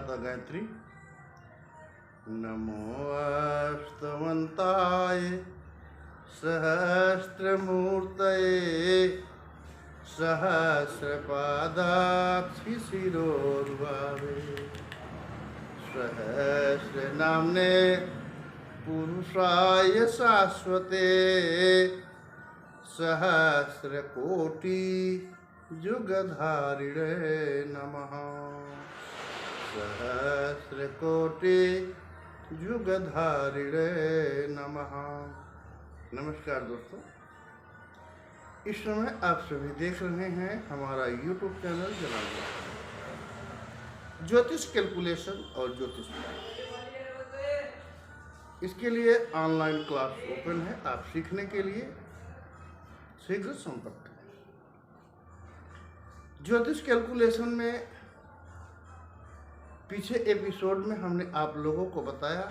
माता गायत्री। नमोऽस्तवन्ताय सहस्रमूर्तये सहस्रपादाक्षि शिरोर्भावे सहस्रनाम्ने पुरुषाय शाश्वते सहस्रकोटि युगधारिणे नमः। सहस्रकोटि युगधारिणे नमः। नमस्कार दोस्तों, इस समय आप सभी देख रहे हैं हमारा YouTube चैनल जनाब ज्योतिष कैलकुलेशन और ज्योतिष ज्ञान। इसके लिए ऑनलाइन क्लास ओपन है, आप सीखने के लिए शीघ्र संपर्क करें। ज्योतिष कैलकुलेशन में पीछे एपिसोड में हमने आप लोगों को बताया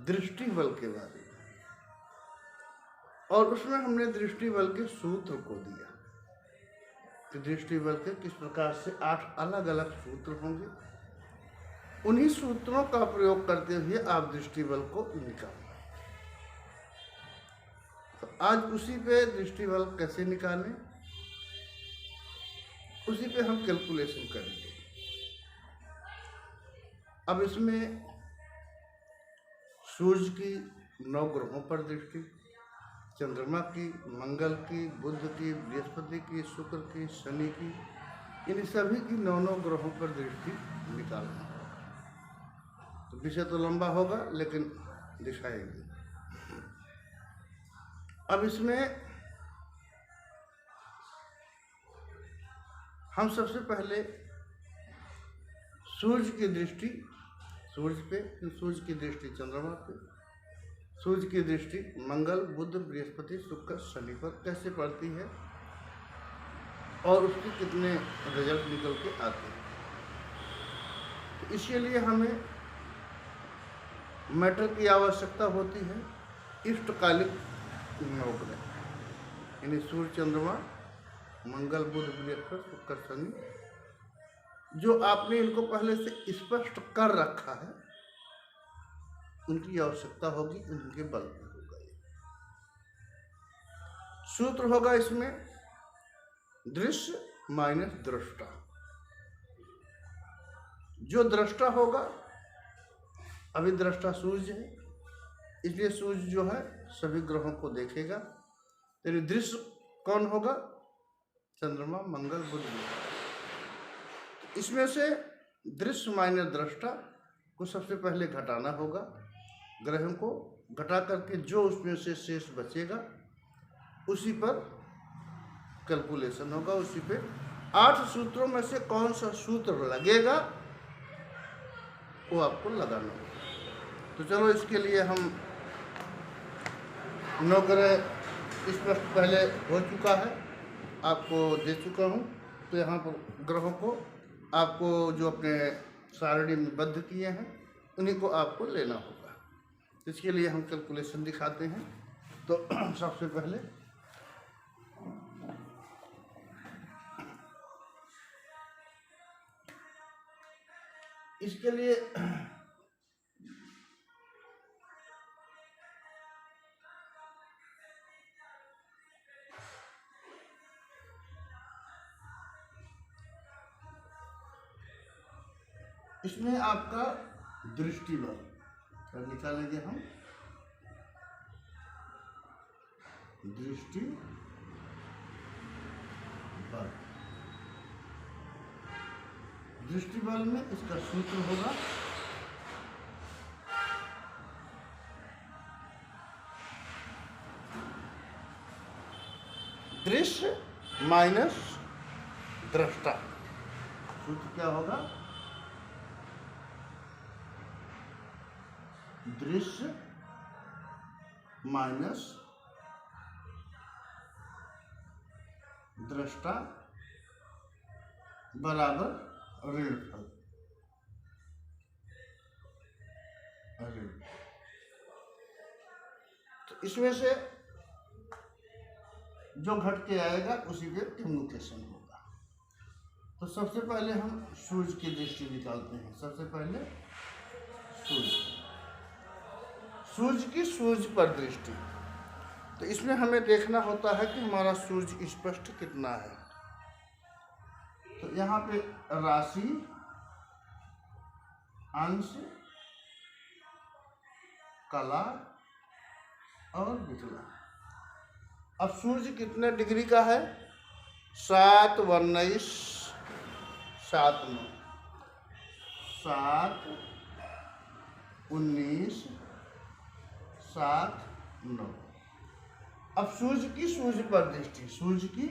दृष्टि बल के बारे में, और उसमें हमने दृष्टि बल के सूत्र को दिया कि दृष्टि बल के किस प्रकार से 8 अलग अलग सूत्र होंगे। उन्हीं सूत्रों का प्रयोग करते हुए आप दृष्टि बल को निकालें। तो आज उसी पे दृष्टि बल कैसे निकालें, उसी पे हम कैलकुलेशन करेंगे। अब इसमें सूर्य की 9 ग्रहों पर दृष्टि, चंद्रमा की, मंगल की, बुध की, बृहस्पति की, शुक्र की, शनि की, इन सभी की 9 ग्रहों पर दृष्टि निकालना। तो विषय तो लंबा होगा लेकिन दिखाएंगे। अब इसमें हम सबसे पहले सूर्य की दृष्टि सूर्य पे, सूर्य की दृष्टि चंद्रमा पे, सूर्य की दृष्टि मंगल, बुध, बृहस्पति, शुक्र, शनि पर कैसे पड़ती है और उसके कितने रिजल्ट निकल के आते हैं। तो इसके लिए हमें मैटर की आवश्यकता होती है, इष्टकालिक 9 ग्रह, यानी सूर्य, चंद्रमा, मंगल, बुध, बृहस्पति, शुक्र, शनि, जो आपने इनको पहले से स्पष्ट कर रखा है, उनकी आवश्यकता होगी, उनके बल पर होगा। सूत्र होगा इसमें दृश्य माइनस दृष्टा। जो दृष्टा होगा, अभी दृष्टा सूर्य है, इसलिए सूर्य जो है सभी ग्रहों को देखेगा। तेरी दृश्य कौन होगा? चंद्रमा, मंगल, बुध। इसमें से दृश्य माइनस दृष्टा को सबसे पहले घटाना होगा। ग्रहों को घटा करके जो उसमें से शेष बचेगा उसी पर कैलकुलेशन होगा। उसी पे 8 सूत्रों में से कौन सा सूत्र लगेगा वो आपको लगाना होगा। तो चलो, इसके लिए हम 9 ग्रह स्पष्ट पहले हो चुका है, आपको दे चुका हूँ। तो यहाँ पर ग्रहों को आपको जो अपने सारणी में बद्ध किए हैं उन्हीं को आपको लेना होगा। इसके लिए हम कैलकुलेशन दिखाते हैं। तो सबसे पहले इसके लिए इसमें आपका दृष्टि बल निकालेंगे हम। दृष्टि बल, दृष्टि बल में इसका सूत्र होगा दृश्य माइनस दृष्टा। सूत्र क्या होगा? दृश्य माइनस दृष्टा बराबर ऋणफल। तो इसमें से जो घट के आएगा उसी पे कम्युनिकेशन होगा। तो सबसे पहले हम सूर्य की दृष्टि निकालते हैं। सबसे पहले सूर्य की सूर्य पर दृष्टि। तो इसमें हमें देखना होता है कि हमारा सूर्य स्पष्ट कितना है। तो यहाँ पे राशि, अंश, कला और विकला। अब सूर्य कितने डिग्री का है? 7, 19, 7, 9, 7, 19, 7, 9। अब सूर्य की सूर्य पर दृष्टि, सूर्य की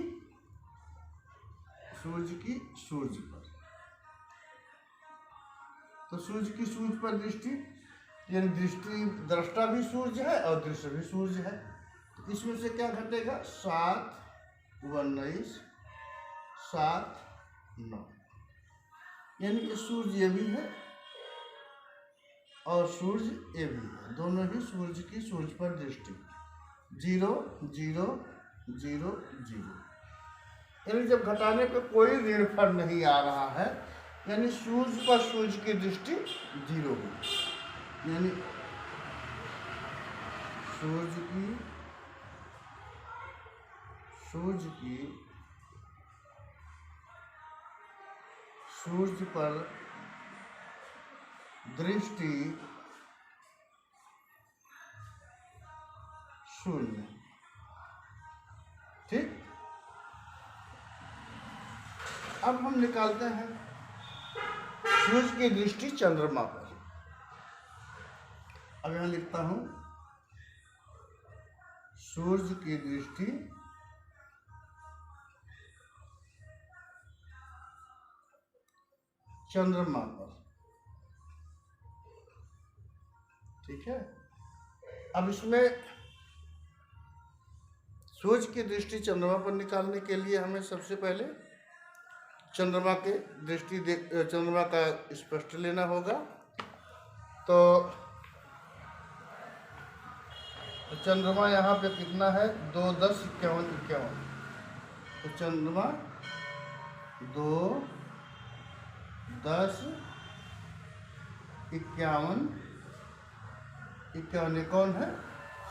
सूर्य पर। तो सूर्य की सूर्य पर दृष्टि यानी दृष्टि, दृष्टा भी सूर्य है और दृश्य भी सूर्य है। तो इसमें से क्या घटेगा? 7, 19, 7, 9। यानी कि सूर्य ये भी है और सूर्य ये भी है, दोनों ही सूर्य की सूर्य पर दृष्टि। 0, 0, 0, 0। यानी जब घटाने पे कोई ऋणफल नहीं आ रहा है, यानी सूर्य पर सूर्य की दृष्टि 0 हुई। यानी सूर्य पर दृष्टि 0। ठीक। अब हम निकालते हैं सूर्य की दृष्टि चंद्रमा पर। अब यहां लिखता हूं सूर्य की दृष्टि चंद्रमा पर। ठीक है। अब इसमें सूर्य की दृष्टि चंद्रमा पर निकालने के लिए हमें सबसे पहले चंद्रमा के दृष्टि चंद्रमा का स्पष्ट लेना होगा। तो चंद्रमा यहाँ पे कितना है? 2, 10, 51, 51। तो चंद्रमा 2, 10, 51, 51। कौन है?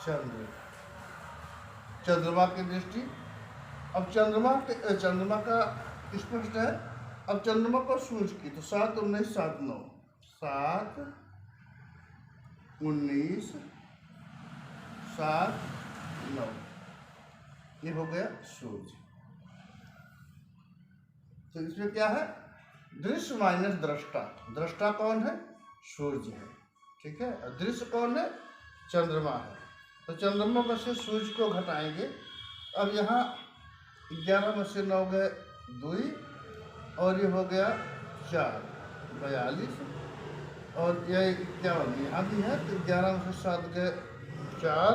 चंद्र। चंद्रमा की दृष्टि। अब चंद्रमा का स्पष्ट है। अब चंद्रमा पर सूर्य की, तो 7, 19, 7, 9, 7, 19, 7, 9। ये हो गया सूर्य। तो इसमें क्या है? दृश्य माइनस दृष्टा। दृष्टा कौन है? सूर्य है। ठीक है। और दृश्य कौन है? चंद्रमा है। तो चंद्रमा में से सूर्य को घटाएंगे। अब यहाँ 11 में से 9 गए 2 और ये हो गया 4, 42 और ये 51 यहाँ भी है। तो 11 में से 7 गए 4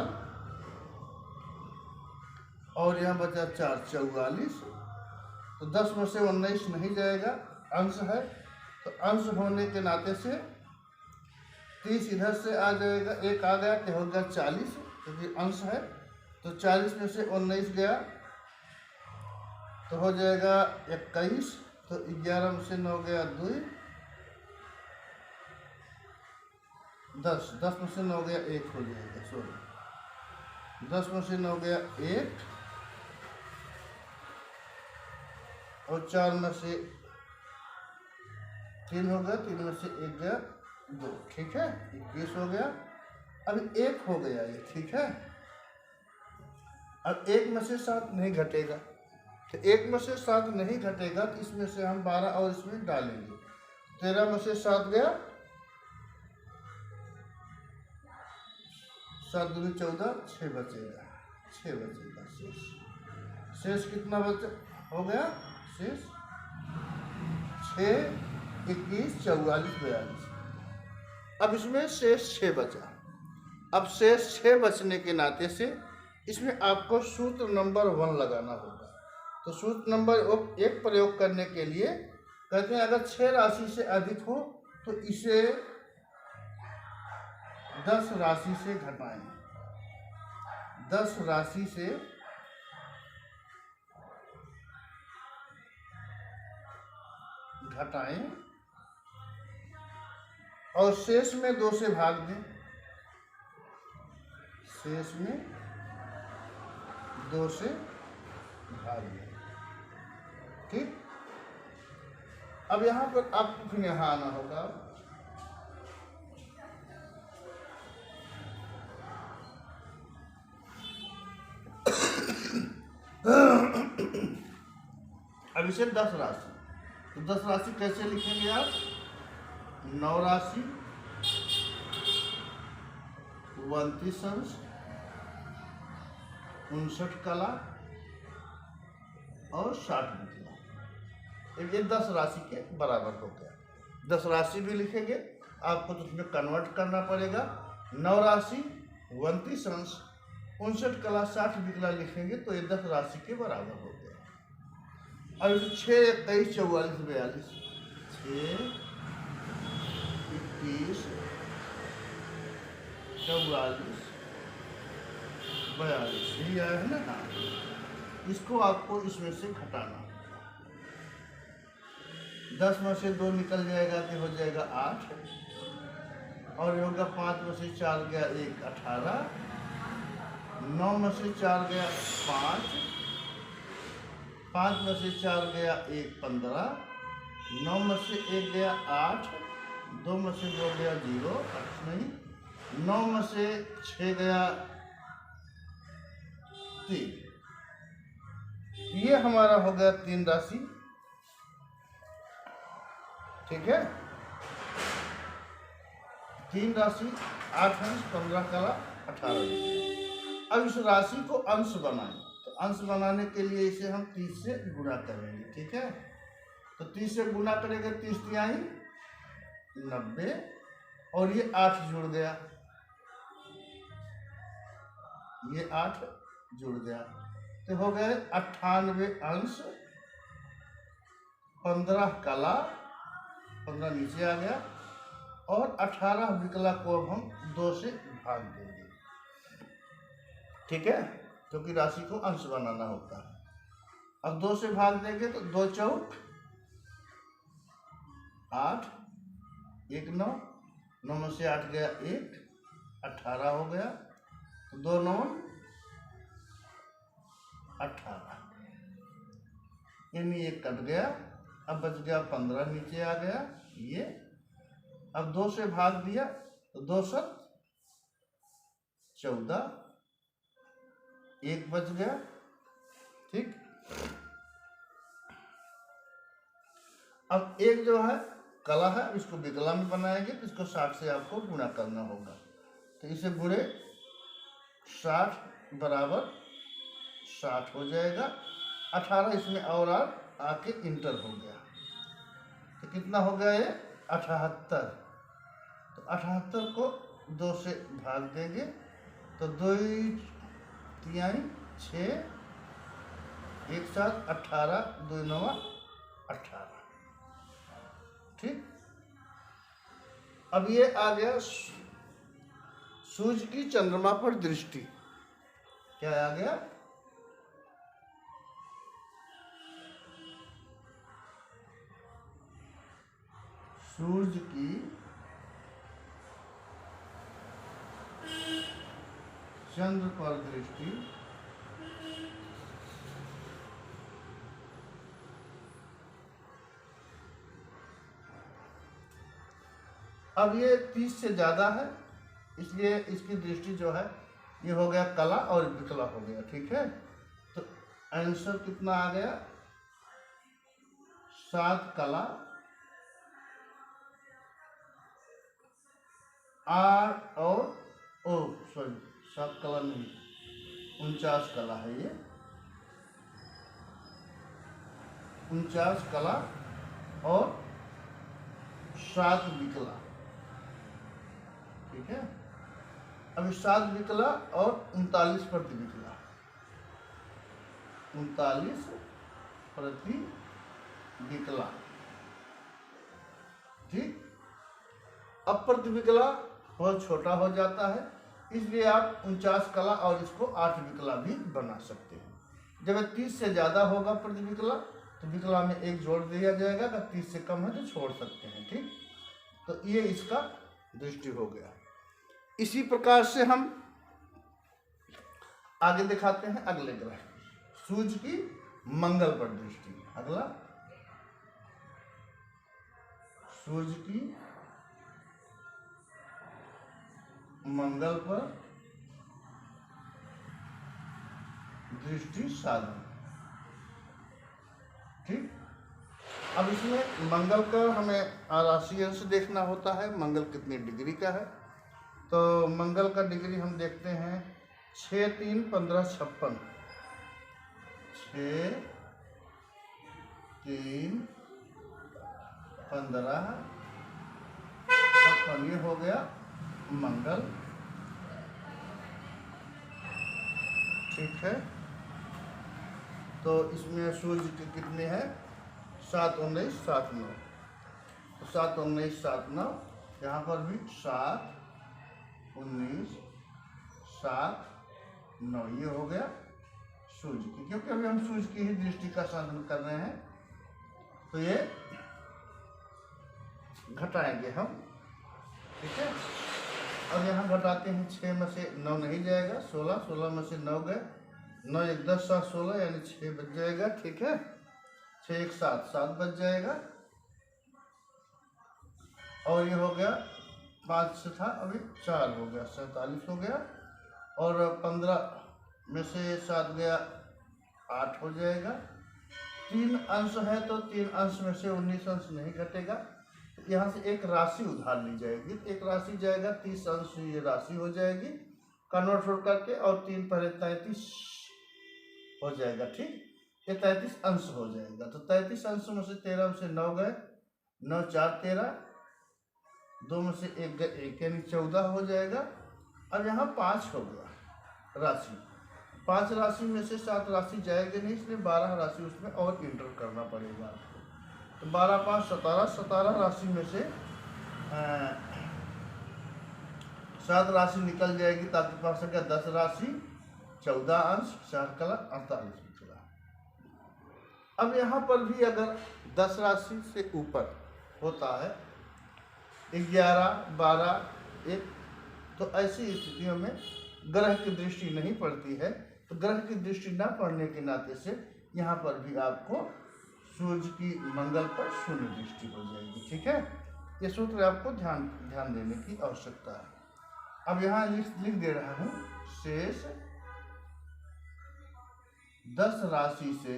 और यहाँ बचा 4, 44। तो 10 में से 19 नहीं जाएगा, अंश है। तो अंश होने के नाते से 30 इधर से आ जाएगा, 1 आ गया तो हो गया 40 क्योंकि अंश है। तो 40 में से 19 गया तो हो जाएगा 21। तो 11 में से 9 गया 2, 10, 10 में से 9 गया 1 हो जाएगा। सॉरी, 10 में से 9 गया 1 और 4 में से 3 हो गया, 3 में से 1 गया 2। ठीक है। 21 हो गया। अभी 1 हो गया ये। ठीक है। अब 1 में से 7 नहीं घटेगा। तो 1 में से 7 नहीं घटेगा तो इसमें से हम 12 और इसमें डालेंगे। 13 में से 7 गया, 7 दूनी 14, 6 बचेगा, 6 बचेगा शेष। शेष कितना बचा हो गया? शेष 6, 21, 44, 42। अब इसमें शेष 6 बचा। अब शेष 6 बचने के नाते से इसमें आपको सूत्र नंबर 1 लगाना होगा। तो सूत्र नंबर 1 प्रयोग करने के लिए कहते हैं अगर 6 राशि से अधिक हो तो इसे 10 राशि से घटाएं। 10 राशि से घटाएं और शेष में 2 से भाग दें। शेष में 2 से भाग दें। ठीक। अब यहाँ पर आपको फिर यहाँ आना होगा। अब इसे 10 राशि, तो 10 राशि कैसे लिखेंगे आप? 9 राशि, 29 अंश, 59 कला और 60 विकला। ये 10 राशि के बराबर हो गया। 10 राशि भी लिखेंगे, आपको तो उसमें कन्वर्ट करना पड़ेगा। 9 राशि, 29 अंश, 59 कला, 60 विकला लिखेंगे तो ये 10 राशि के बराबर हो गया। अब 6, 21, 44, 42, 6, 21, 44, 42 यही आया है ना। हाँ, इसको आपको इसमें से घटाना। 10 में से 2 निकल जाएगा तो हो जाएगा 8, और ये होगा 5 में से 4 गया 1, 18, 9 में से 4 गया 5, 5 में से 4 गया 1, 15, 9 में से 1 गया 8, 2 में से 2 गया 0, 8 नहीं, 9 में से 6 गया 3। ये हमारा हो गया 3 राशि। ठीक है। 3 राशि, 8 अंश, 15 कला, 18 विकला। अब इस राशि को अंश बनाएं, तो अंश बनाने के लिए इसे हम 30 से गुणा करेंगे। ठीक है। तो 30 से गुणा करेंगे, 30 तिहाई 90, और ये 8 जुड़ गया, ये 8 जुड़ गया, तो हो गए 98 अंश, 15 कला, 15 नीचे आ गया, और 18 विकला को अब हम 2 से भाग देंगे। ठीक है, क्योंकि राशि को अंश बनाना होता है। अब 2 से भाग देंगे तो 2 चौक 8, 1 9, 9 में से 8 गया 1, 18 हो गया, तो 2 9 18, यानी 1 कट गया। अब बच गया 15 नीचे आ गया ये। अब 2 से भाग दिया तो 2 7 14, 1 बच गया। ठीक। अब एक जो है कला है, इसको विकला में बनाएंगे तो इसको 60 से आपको गुणा करना होगा। तो इसे गुणे 60 बराबर 60 हो जाएगा। 18 इसमें और आके इंटर हो गया, तो कितना हो गया ये 78। तो 78 को 2 से भाग देंगे तो 2 तिहाई 6, 1 7 18, 2 9 18। ठीक। अब ये आ गया सूर्य की चंद्रमा पर दृष्टि। क्या आ गया? सूर्य की चंद्र पर दृष्टि अब ये 30 से ज्यादा है, इसलिए इसकी दृष्टि जो है ये हो गया कला और विकला हो गया। ठीक है। तो आंसर कितना आ गया? 7 कला, 8 और 7 कला नहीं, 49 कला है ये। 49 कला और 7 विकला। ठीक है। अब 7 विकला और 39 प्रति विकला, 39 प्रति विकला। ठीक। अब प्रति विकला बहुत छोटा हो जाता है, इसलिए आप 49 कला और इसको 8 विकला भी बना सकते हैं। जब 30 से ज्यादा होगा प्रति विकला तो विकला में 1 जोड़ दिया जाएगा, अगर 30 से कम है तो छोड़ सकते हैं। ठीक, तो ये इसका दृष्टि हो गया। इसी प्रकार से हम आगे दिखाते हैं अगले ग्रह, सूर्य की मंगल पर दृष्टि। अगला, सूर्य की मंगल पर दृष्टि साधन। ठीक, अब इसमें मंगल का हमें राशि अंश देखना होता है, मंगल कितनी डिग्री का है। तो मंगल का डिग्री हम देखते हैं 6, 3, 15, 56। 6, 3, 15, 56 ये हो गया मंगल। ठीक है, तो इसमें सूर्य के कितने हैं, 7, 19, 7, 9। तो 7, 19, 7, 9, यहाँ पर भी 7, 19, 7, 9 ये हो गया सूर्य की, क्योंकि अभी हम सूर्य की ही दृष्टि का साधन कर रहे हैं, तो ये घटाएंगे हम। ठीक है, अब यहाँ घटाते हैं, 6 में से 9 नहीं जाएगा, 16, 16 में से 9 गए, 9, 1, 10, 7, 16 यानी 6 बच जाएगा। ठीक है, 6, 1, 7, 7 बच जाएगा। और ये हो गया 5 से था, अभी 4 हो गया, 47 हो गया। और 15 में से 7 गया, 8 हो जाएगा। 3 अंश है तो 3 अंश में से 19 अंश नहीं घटेगा, यहाँ से एक राशि उधार ली जाएगी, एक राशि जाएगा 30 अंश, ये राशि हो जाएगी कन्वर्ट हो करके, और 3 पहले 33 हो जाएगा। ठीक, ये 33 अंश हो जाएगा। तो 33 अंश में से 13 में से 9 गए, 9, 4, 13, 2 में से 1 गए, 1 यानी 14 हो जाएगा। अब यहाँ 5 हो गया राशि, 5 राशि में से 7 राशि जाएगी नहीं, इसलिए 12 राशि उसमें और इंटर करना पड़ेगा आपको। तो 12, 5, 17, 17 राशि में से 7 राशि निकल जाएगी, तो आपके पास है क्या, 10 राशि, 14 अंश, 4 कला 48 निकला। अब यहाँ पर भी अगर 10 राशि से ऊपर होता है, 11, 12, 1, तो ऐसी स्थितियों में ग्रह की दृष्टि नहीं पड़ती है। तो ग्रह की दृष्टि न पड़ने के नाते से यहाँ पर भी आपको सूर्य की मंगल पर शून्य दृष्टि हो जाएगी। ठीक है, ये सूत्र आपको ध्यान देने की आवश्यकता है। अब यहाँ लिख दे रहा हूँ, शेष 10 राशि से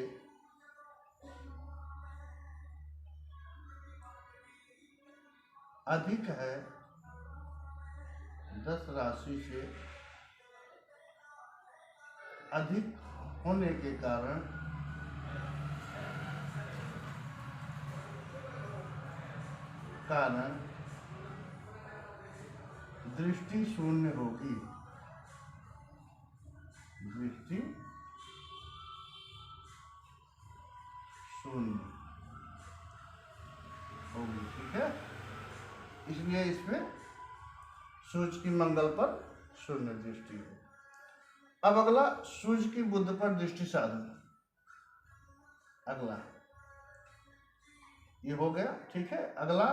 अधिक है, 10 राशि से अधिक होने के कारण दृष्टि शून्य होगी, दृष्टि शून्य होगी। ठीक है, इसलिए इसमें सूर्य की मंगल पर शून्य दृष्टि है। अब अगला, सूर्य की बुध पर दृष्टि साधन। अगला ये हो गया। ठीक है, अगला